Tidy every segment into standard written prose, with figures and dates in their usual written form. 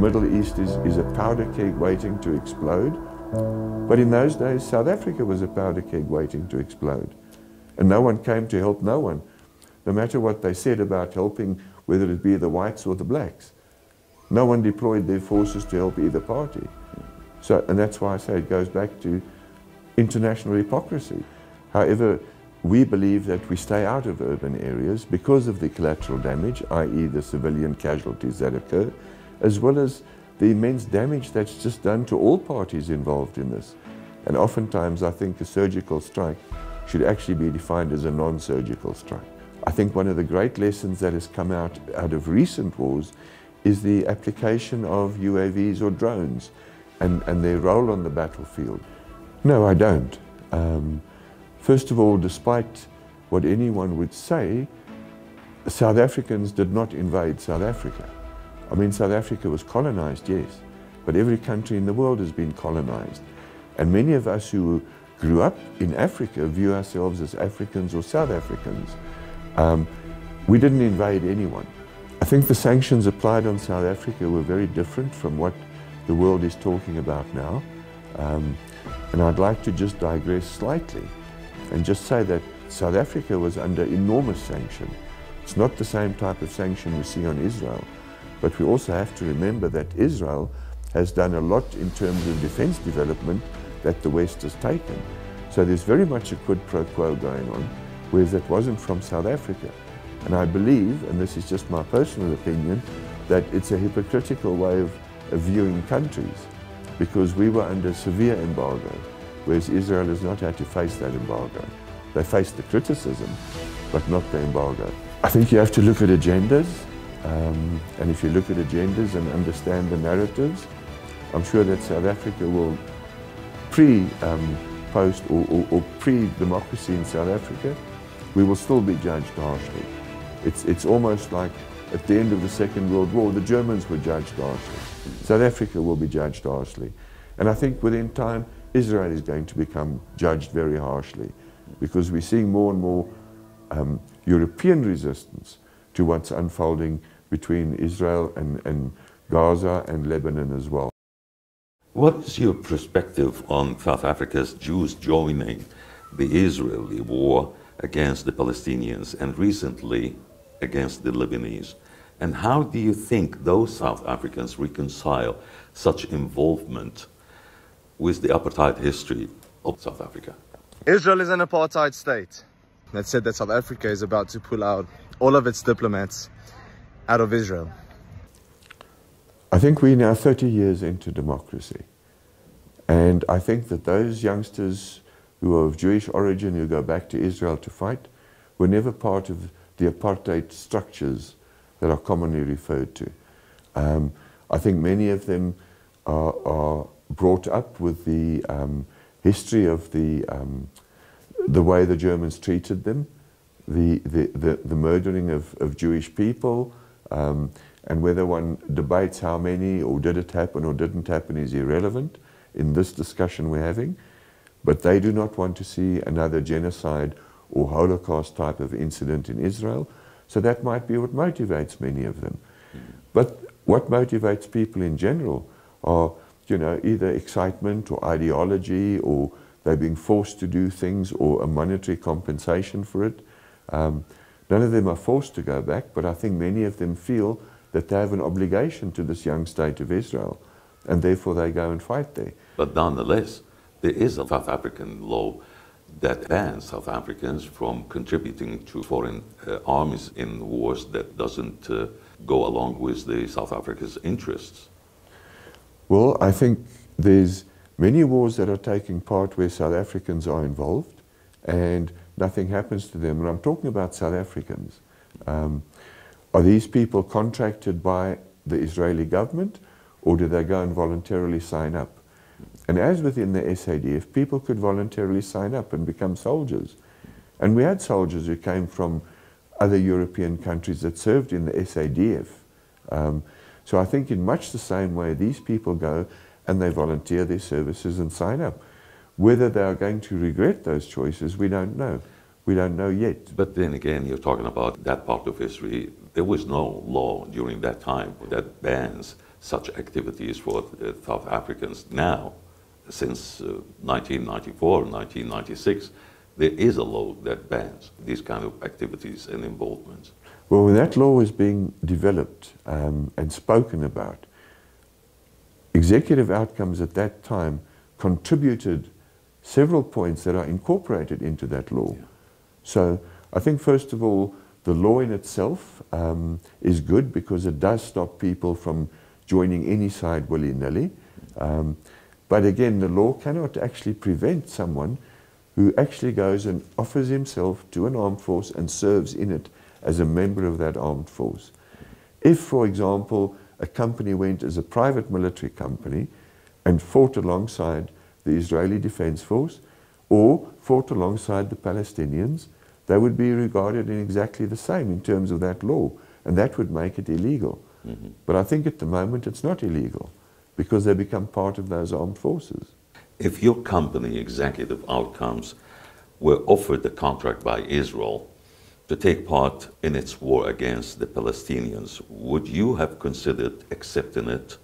Middle East is a powder keg waiting to explode. But in those days, South Africa was a powder keg waiting to explode. And no one came to help no one, no matter what they said about helping, whether it be the whites or the blacks. No one deployed their forces to help either party. So, and that's why I say it goes back to international hypocrisy. However, we believe that we stay out of urban areas because of the collateral damage, i.e. the civilian casualties that occur, as well as the immense damage that's just done to all parties involved in this. And oftentimes I think a surgical strike should actually be defined as a non-surgical strike. I think one of the great lessons that has come out of recent wars is the application of UAVs or drones and their role on the battlefield. No, I don't. First of all, despite what anyone would say, South Africans did not invade South Africa. I mean, South Africa was colonized, yes, but every country in the world has been colonized. And many of us who grew up in Africa view ourselves as Africans or South Africans. We didn't invade anyone. I think the sanctions applied on South Africa were very different from what the world is talking about now. And I'd like to just digress slightly and just say that South Africa was under enormous sanction. It's not the same type of sanction we see on Israel, but we also have to remember that Israel has done a lot in terms of defense development that the West has taken. So there's very much a quid pro quo going on, whereas that wasn't from South Africa. And I believe, and this is just my personal opinion, that it's a hypocritical way of viewing countries, because we were under severe embargo, whereas Israel has not had to face that embargo. They faced the criticism, but not the embargo. I think you have to look at agendas, and if you look at agendas and understand the narratives, I'm sure that South Africa will post or pre-democracy in South Africa, we will still be judged harshly. It's almost like at the end of the Second World War, the Germans were judged harshly. South Africa will be judged harshly. And I think within time, Israel is going to become judged very harshly, because we're seeing more and more European resistance to what's unfolding between Israel and Gaza and Lebanon as well. What is your perspective on South Africa's Jews joining the Israeli war against the Palestinians and recently against the Lebanese? And how do you think those South Africans reconcile such involvement with the apartheid history of South Africa? Israel is an apartheid state. That said that South Africa is about to pull out all of its diplomats out of Israel. I think we're now 30 years into democracy. And I think that those youngsters who are of Jewish origin, who go back to Israel to fight, were never part of the apartheid structures that are commonly referred to. I think many of them are brought up with the history of the way the Germans treated them, the murdering of Jewish people, and whether one debates how many or did it happen or didn't happen is irrelevant in this discussion we're having. But they do not want to see another genocide or Holocaust type of incident in Israel. So that might be what motivates many of them. But what motivates people in general are, you know, either excitement or ideology, or they're being forced to do things, or a monetary compensation for it. None of them are forced to go back, but I think many of them feel that they have an obligation to this young state of Israel, and therefore they go and fight there. But nonetheless, there is a South African law that bans South Africans from contributing to foreign armies in wars that doesn't go along with the South Africa's interests. Well, I think there's many wars that are taking part where South Africans are involved and nothing happens to them. And I'm talking about South Africans. Are these people contracted by the Israeli government, or do they go and voluntarily sign up? And as within the SADF, people could voluntarily sign up and become soldiers. And we had soldiers who came from other European countries that served in the SADF. So I think in much the same way, these people go and they volunteer their services and sign up. Whether they are going to regret those choices, we don't know. We don't know yet. But then again, you're talking about that part of history. There was no law during that time that bans such activities for South Africans now. Since 1994, 1996, there is a law that bans these kind of activities and involvements. Well, when that law was being developed and spoken about, executive outcomes at that time contributed several points that are incorporated into that law. Yeah. So I think, first of all, the law in itself is good because it does stop people from joining any side willy-nilly. But again, the law cannot actually prevent someone who actually goes and offers himself to an armed force and serves in it as a member of that armed force. If, for example, a company went as a private military company and fought alongside the Israeli Defense Force or fought alongside the Palestinians, they would be regarded in exactly the same in terms of that law, and that would make it illegal. Mm-hmm. But I think at the moment it's not illegal because they become part of those armed forces. If your company executive outcomes were offered a contract by Israel to take part in its war against the Palestinians, would you have considered accepting it?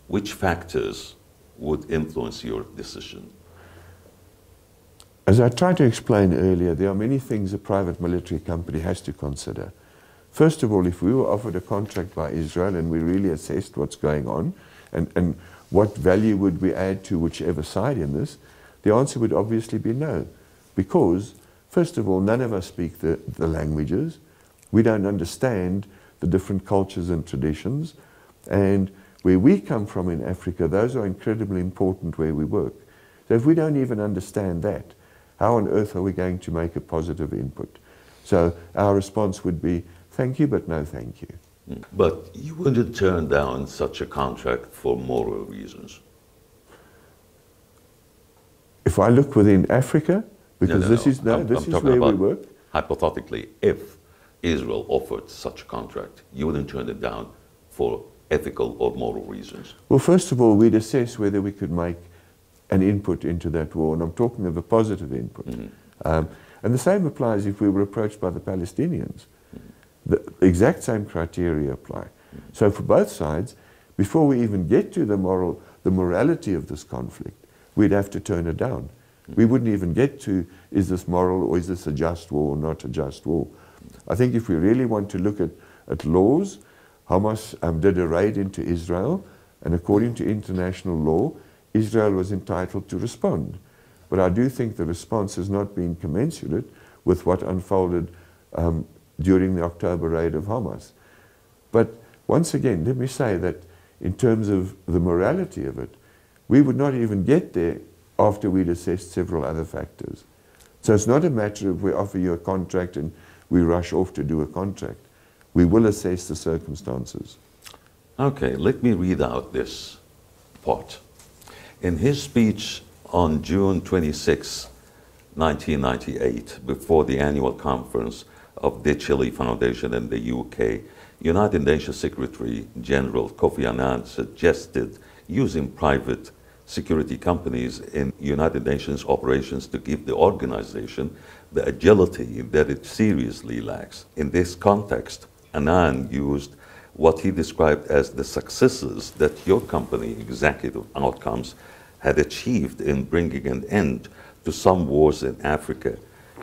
Which factors would influence your decision? As I tried to explain earlier, there are many things a private military company has to consider. First of all, if we were offered a contract by Israel and we really assessed what's going on and what value would we add to whichever side in this, the answer would obviously be no. Because, first of all, none of us speak the languages. We don't understand the different cultures and traditions. And where we come from in Africa, those are incredibly important where we work. So if we don't even understand that, how on earth are we going to make a positive input? So our response would be, thank you, but no thank you. But you wouldn't turn down such a contract for moral reasons. If I look within Africa, because this is where we work. Hypothetically, if Israel offered such a contract, you wouldn't turn it down for ethical or moral reasons? Well, first of all, we'd assess whether we could make an input into that war, and I'm talking of a positive input. Mm-hmm. And the same applies if we were approached by the Palestinians. The exact same criteria apply. So for both sides, before we even get to the morality of this conflict, we'd have to turn it down. We wouldn't even get to, is this moral or is this a just war or not a just war? I think if we really want to look at laws, Hamas did a raid into Israel, and according to international law, Israel was entitled to respond. But I do think the response has not been commensurate with what unfolded during the October raid of Hamas. But once again, let me say that in terms of the morality of it, we would not even get there after we'd assessed several other factors. So it's not a matter of we offer you a contract and we rush off to do a contract. We will assess the circumstances. Okay, let me read out this part. In his speech on June 26, 1998, before the annual conference of the Chile Foundation in the UK, United Nations Secretary General Kofi Annan suggested using private security companies in United Nations operations to give the organization the agility that it seriously lacks. In this context, Annan used what he described as the successes that your company executive outcomes had achieved in bringing an end to some wars in Africa,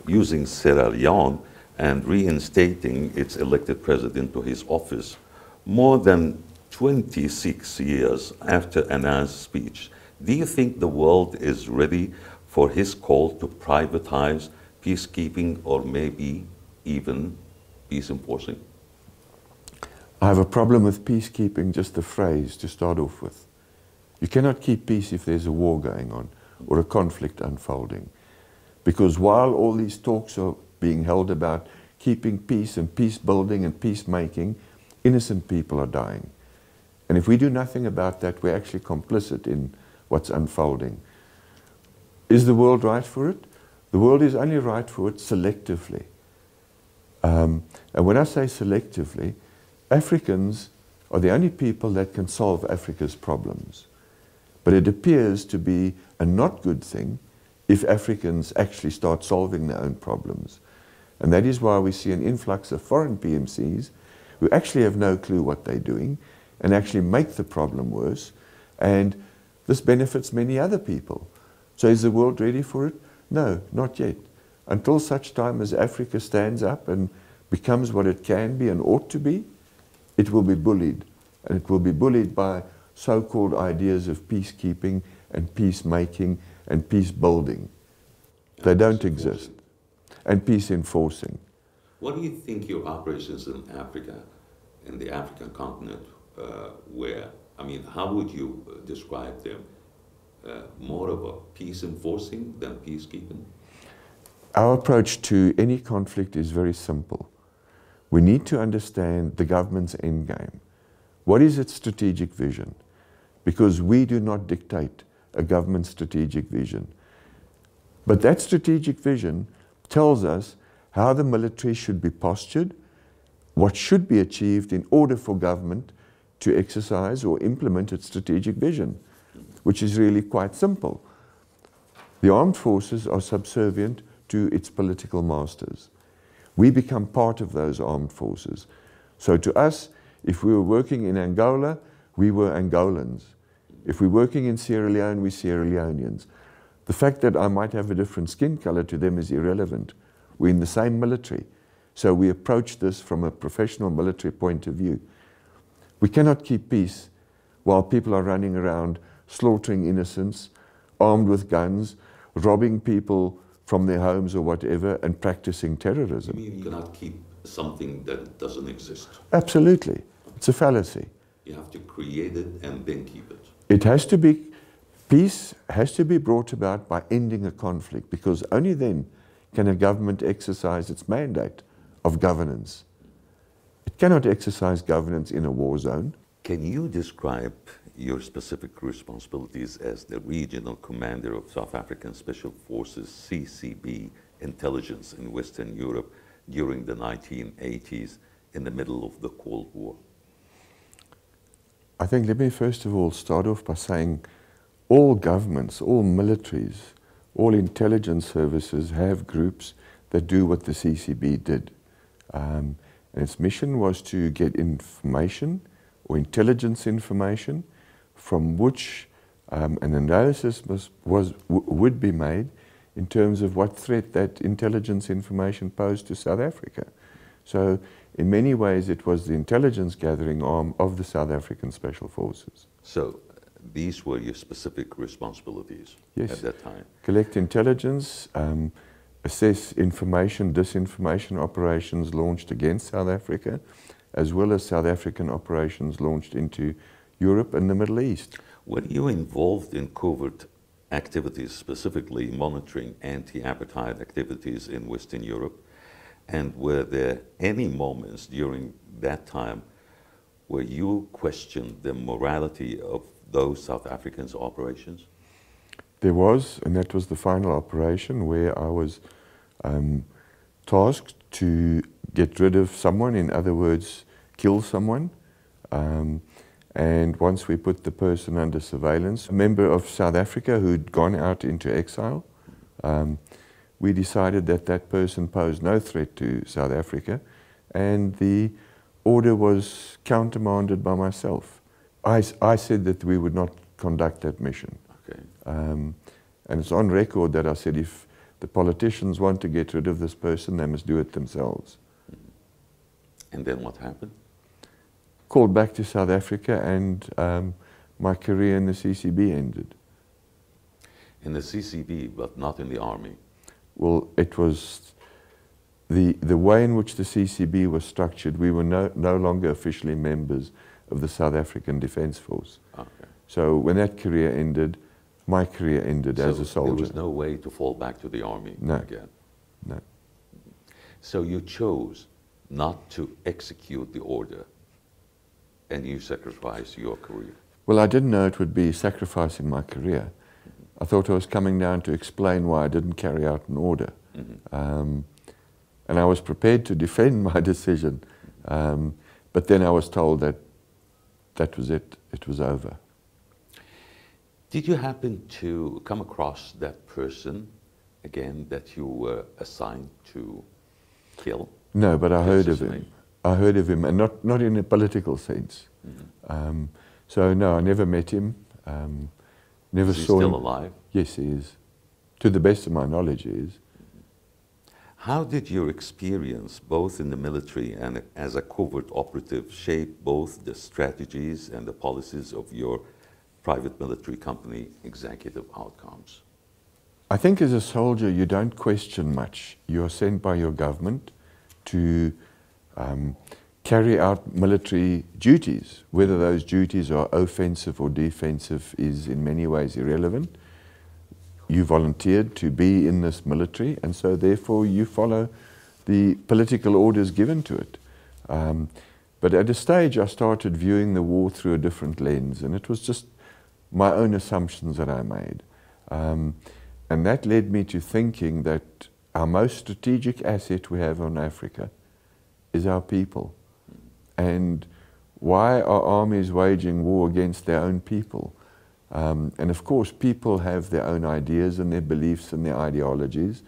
using Sierra Leone and reinstating its elected president to his office. More than 26 years after Annan's speech, do you think the world is ready for his call to privatize peacekeeping or maybe even peace enforcing? I have a problem with peacekeeping, just the phrase to start off with. You cannot keep peace if there's a war going on or a conflict unfolding. Because while all these talks are being held about keeping peace and peace building and peacemaking, innocent people are dying. And if we do nothing about that, we're actually complicit in what's unfolding. Is the world right for it? The world is only right for it selectively. And when I say selectively, Africans are the only people that can solve Africa's problems. But it appears to be a not good thing if Africans actually start solving their own problems. And that is why we see an influx of foreign PMCs who actually have no clue what they're doing, and actually make the problem worse. And this benefits many other people. So is the world ready for it? No, not yet. Until such time as Africa stands up and becomes what it can be and ought to be, it will be bullied. And it will be bullied by so-called ideas of peacekeeping and peacemaking and peace building. They don't exist. And peace enforcing. What do you think your operations in Africa, in the African continent, were? I mean, how would you describe them? More of a peace enforcing than peacekeeping? Our approach to any conflict is very simple. We need to understand the government's end game. What is its strategic vision? Because we do not dictate a government's strategic vision. But that strategic vision tells us how the military should be postured, what should be achieved in order for government to exercise or implement its strategic vision, which is really quite simple. The armed forces are subservient to its political masters. We become part of those armed forces. So to us, if we were working in Angola, we were Angolans. If we're working in Sierra Leone, we're Sierra Leoneans. The fact that I might have a different skin color to them is irrelevant. We're in the same military. So we approach this from a professional military point of view. We cannot keep peace while people are running around slaughtering innocents, armed with guns, robbing people from their homes or whatever, and practicing terrorism. You mean you cannot keep something that doesn't exist? Absolutely. It's a fallacy. You have to create it and then keep it. It has to be, peace has to be brought about by ending a conflict, because only then can a government exercise its mandate of governance. It cannot exercise governance in a war zone. Can you describe your specific responsibilities as the regional commander of South African Special Forces CCB intelligence in Western Europe during the 1980s in the middle of the Cold War? I think let me first of all start off by saying all governments, all militaries, all intelligence services have groups that do what the CCB did. And its mission was to get information or intelligence information from which an analysis would be made in terms of what threat that intelligence information posed to South Africa. So in many ways it was the intelligence gathering arm of the South African Special Forces. So these were your specific responsibilities at that time? Collect intelligence, assess information, disinformation operations launched against South Africa, as well as South African operations launched into Europe and the Middle East. Were you involved in covert activities, specifically monitoring anti-apartheid activities in Western Europe? And were there any moments during that time where you questioned the morality of those South Africans' operations? There was, and that was the final operation where I was tasked to get rid of someone, in other words, kill someone. And once we put the person under surveillance, a member of South Africa who'd gone out into exile, we decided that that person posed no threat to South Africa, and the order was countermanded by myself. I said that we would not conduct that mission. Okay. And it's on record that I said if the politicians want to get rid of this person, they must do it themselves. And then what happened? Called back to South Africa, and my career in the CCB ended. In the CCB, but not in the army? Well, it was the way in which the CCB was structured. We were no longer officially members of the South African Defence Force. Okay. So when that career ended, my career ended as a soldier. There was no way to fall back to the army again? No. So you chose not to execute the order, and you sacrificed your career? Well, I didn't know it would be sacrificing my career. I thought I was coming down to explain why I didn't carry out an order. And I was prepared to defend my decision. But then I was told that that was it. It was over. Did you happen to come across that person again that you were assigned to kill? No, but I heard of him. I heard of him, and not in a political sense. So no, I never met him. Never Is he saw him. still alive? Yes, he is. To the best of my knowledge, he is. How did your experience, both in the military and as a covert operative, shape both the strategies and the policies of your private military company executive outcomes? I think as a soldier, you don't question much. You are sent by your government to carry out military duties. Whether those duties are offensive or defensive is in many ways irrelevant. You volunteered to be in this military, and so therefore you follow the political orders given to it. But at a stage I started viewing the war through a different lens, and it was just my own assumptions that I made. And that led me to thinking that our most strategic asset we have on Africa is our people. And why are armies waging war against their own people? And of course, people have their own ideas and their beliefs and their ideologies.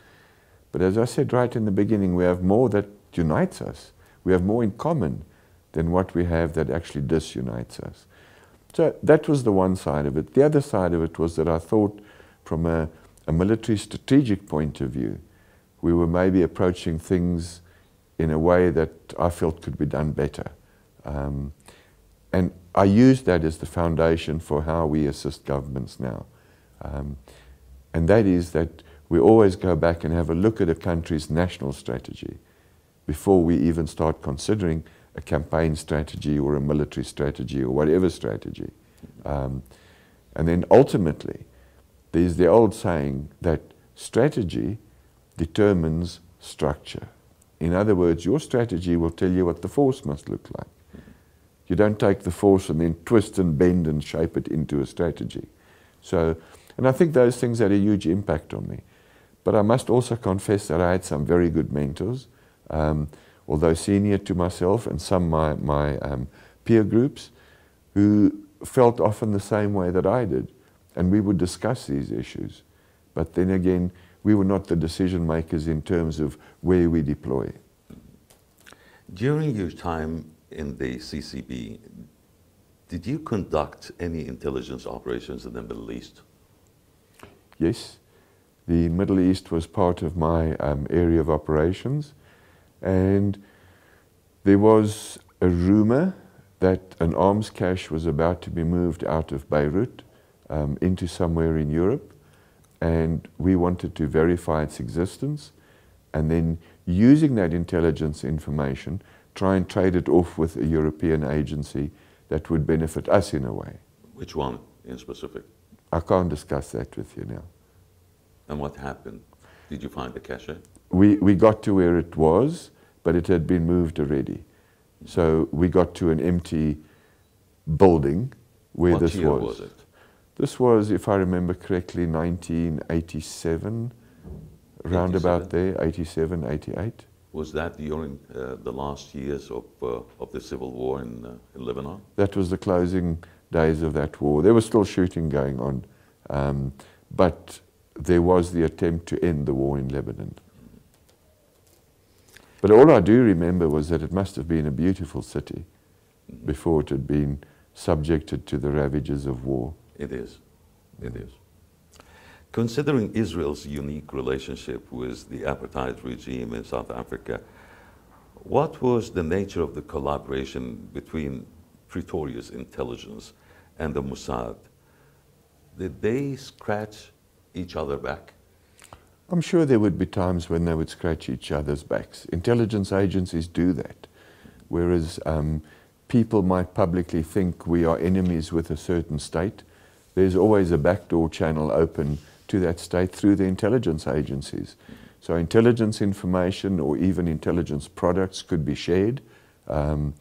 But as I said right in the beginning, we have more that unites us. We have more in common than what we have that actually disunites us. So that was the one side of it. The other side of it was that I thought from a military strategic point of view, we were maybe approaching things in a way that I felt could be done better. And I use that as the foundation for how we assist governments now. And that is that we always go back and have a look at a country's national strategy before we even start considering a campaign strategy or a military strategy or whatever strategy. And then ultimately, there's the old saying that strategy determines structure. In other words, your strategy will tell you what the force must look like. You don't take the force and then twist and bend and shape it into a strategy. So, and I think those things had a huge impact on me. But I must also confess that I had some very good mentors, although senior to myself, and some my peer groups who felt often the same way that I did. And we would discuss these issues. But then again, we were not the decision makers in terms of where we deploy. During your time in the CCB, did you conduct any intelligence operations in the Middle East? Yes, the Middle East was part of my area of operations, and there was a rumor that an arms cache was about to be moved out of Beirut into somewhere in Europe, and we wanted to verify its existence, and then using that intelligence information, try and trade it off with a European agency that would benefit us in a way. Which one in specific? I can't discuss that with you now. And what happened? Did you find the cache? We got to where it was, but it had been moved already. So we got to an empty building where What this year was. was it? This was, if I remember correctly, 1987, round about there, 87, 88. Was that during the last years of the civil war in Lebanon? That was the closing days of that war. There was still shooting going on, but there was the attempt to end the war in Lebanon. But all I do remember was that it must have been a beautiful city before it had been subjected to the ravages of war. It is. It is. Considering Israel's unique relationship with the apartheid regime in South Africa, what was the nature of the collaboration between Pretoria's intelligence and the Mossad? Did they scratch each other back? I'm sure there would be times when they would scratch each other's backs. Intelligence agencies do that, whereas people might publicly think we are enemies with a certain state. There's always a backdoor channel open to that state through the intelligence agencies. So intelligence information or even intelligence products could be shared. And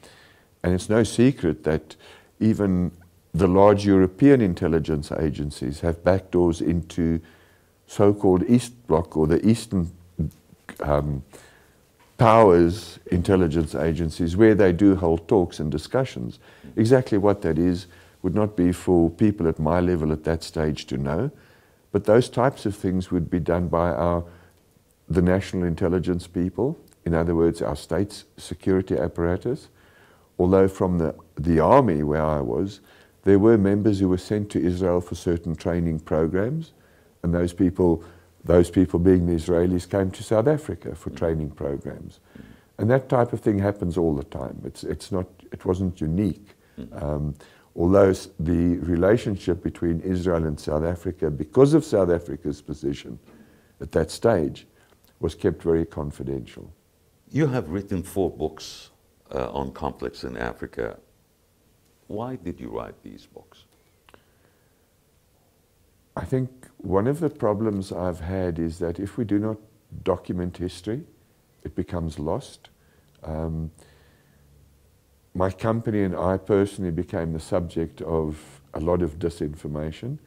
it's no secret that even the large European intelligence agencies have backdoors into so-called East Bloc or the Eastern powers intelligence agencies, where they do hold talks and discussions. Exactly what that is would not be for people at my level at that stage to know, but those types of things would be done by the national intelligence people in other words, our state's security apparatus. Although from the army where I was, there were members who were sent to Israel for certain training programs, and those people being the Israelis came to South Africa for training programs. And that type of thing happens all the time. It wasn't unique. Although the relationship between Israel and South Africa, because of South Africa's position at that stage, was kept very confidential. You have written 4 books on conflicts in Africa. Why did you write these books? I think one of the problems I've had is that if we do not document history, it becomes lost. My company and I personally became the subject of a lot of disinformation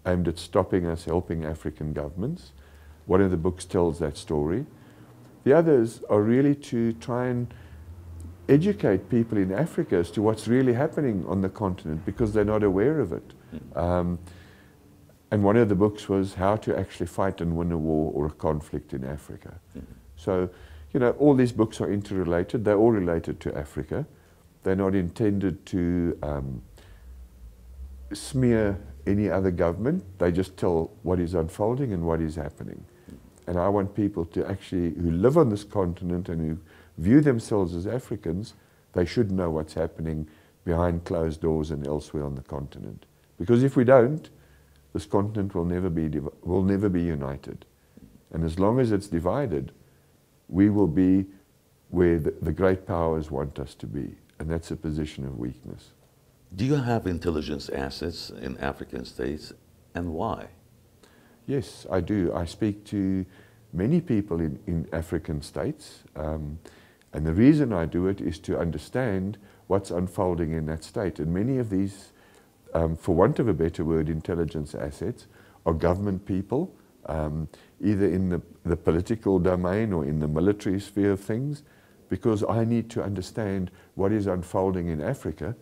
aimed at stopping us helping African governments. One of the books tells that story. The others are really to try and educate people in Africa as to what's really happening on the continent, because they're not aware of it. And one of the books was how to actually fight and win a war or a conflict in Africa. So, you know, all these books are interrelated. They're all related to Africa. They're not intended to smear any other government. They just tell what is unfolding and what is happening. And I want people to actually, who live on this continent and who view themselves as Africans, they should know what's happening behind closed doors and elsewhere on the continent. Because if we don't, this continent will never be united. And as long as it's divided, we will be where the great powers want us to be. And that's a position of weakness. Do you have intelligence assets in African states, and why? Yes, I do. I speak to many people in African states, and the reason I do it is to understand what's unfolding in that state. And many of these, for want of a better word, intelligence assets are government people, either in the political domain or in the military sphere of things, because I need to understand what is unfolding in Africa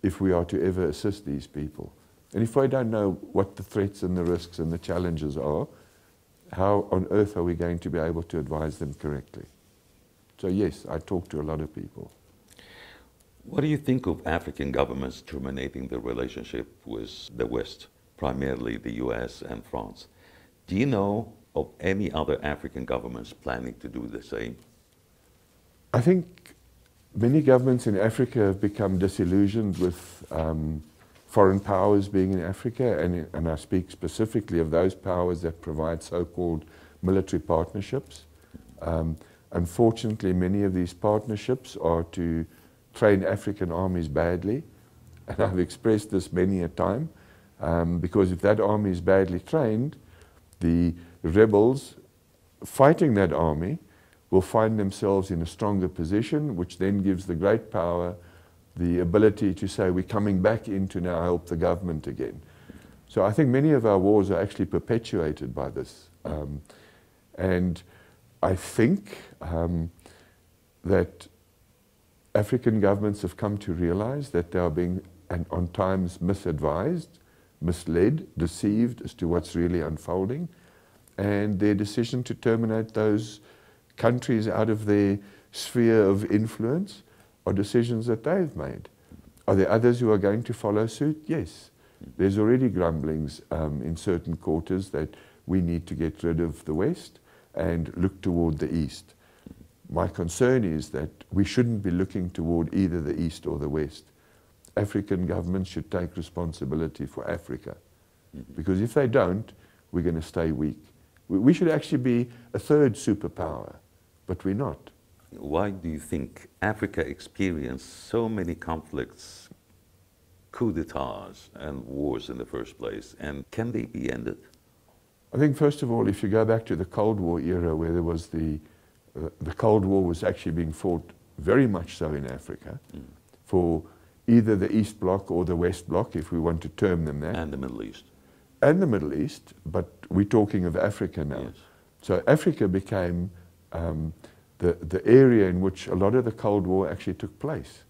if we are to ever assist these people. And if I don't know what the threats and the risks and the challenges are, how on earth are we going to be able to advise them correctly? So yes, I talk to a lot of people. What do you think of African governments terminating the relationship with the West, primarily the US and France? Do you know of any other African governments planning to do the same? I think many governments in Africa have become disillusioned with foreign powers being in Africa, and I speak specifically of those powers that provide so-called military partnerships. Unfortunately, many of these partnerships are to train African armies badly, and I've expressed this many a time, because if that army is badly trained, the rebels fighting that army will find themselves in a stronger position, which then gives the great power the ability to say, we're coming back in to now help the government again. So I think many of our wars are actually perpetuated by this. And I think that African governments have come to realize that they are being, and on times, misadvised, misled, deceived as to what's really unfolding. And their decision to terminate those countries out of their sphere of influence are decisions that they've made. Are there others who are going to follow suit? Yes. There's already grumblings in certain quarters that we need to get rid of the West and look toward the East. My concern is that we shouldn't be looking toward either the East or the West. African governments should take responsibility for Africa. Because if they don't, we're going to stay weak. We should actually be a third superpower, but we're not. Why do you think Africa experienced so many conflicts, coups d'etats, and wars in the first place? And can they be ended? I think, first of all, if you go back to the Cold War era, where there was the Cold War was actually being fought very much so in Africa for either the East Bloc or the West Bloc, if we want to term them that. And the Middle East. And the Middle East, but we're talking of Africa now. Yes. So Africa became the area in which a lot of the Cold War actually took place.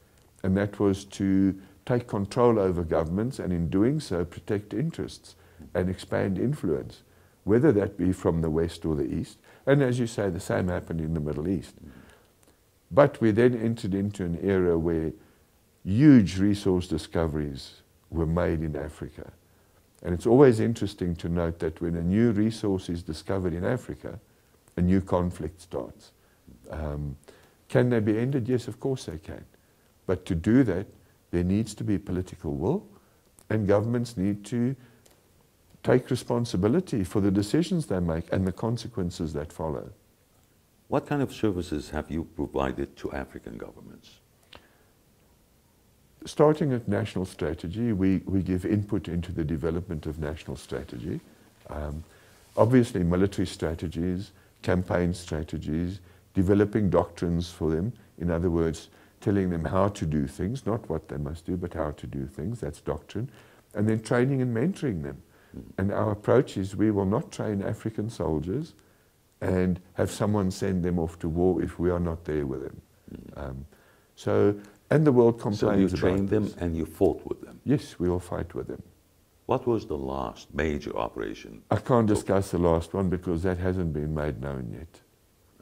And that was to take control over governments and in doing so protect interests and expand influence, whether that be from the West or the East. And as you say, the same happened in the Middle East. But we then entered into an era where huge resource discoveries were made in Africa. And it's always interesting to note that when a new resource is discovered in Africa, a new conflict starts. Can they be ended? Yes, of course they can. But to do that, there needs to be political will, and governments need to take responsibility for the decisions they make and the consequences that follow. What kind of services have you provided to African governments? Starting at national strategy, we give input into the development of national strategy. Obviously military strategies, campaign strategies, developing doctrines for them. In other words, telling them how to do things, not what they must do, but how to do things, that's doctrine. And then training and mentoring them. And our approach is we will not train African soldiers and have someone send them off to war if we are not there with them. And the world complains about this. So you trained them and you fought with them? Yes, we will fight with them. What was the last major operation? I can't discuss the last one because that hasn't been made known yet.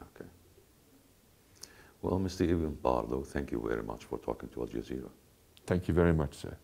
Okay. Well, Mr. Eeben Barlow, thank you very much for talking to Al Jazeera. Thank you very much, sir.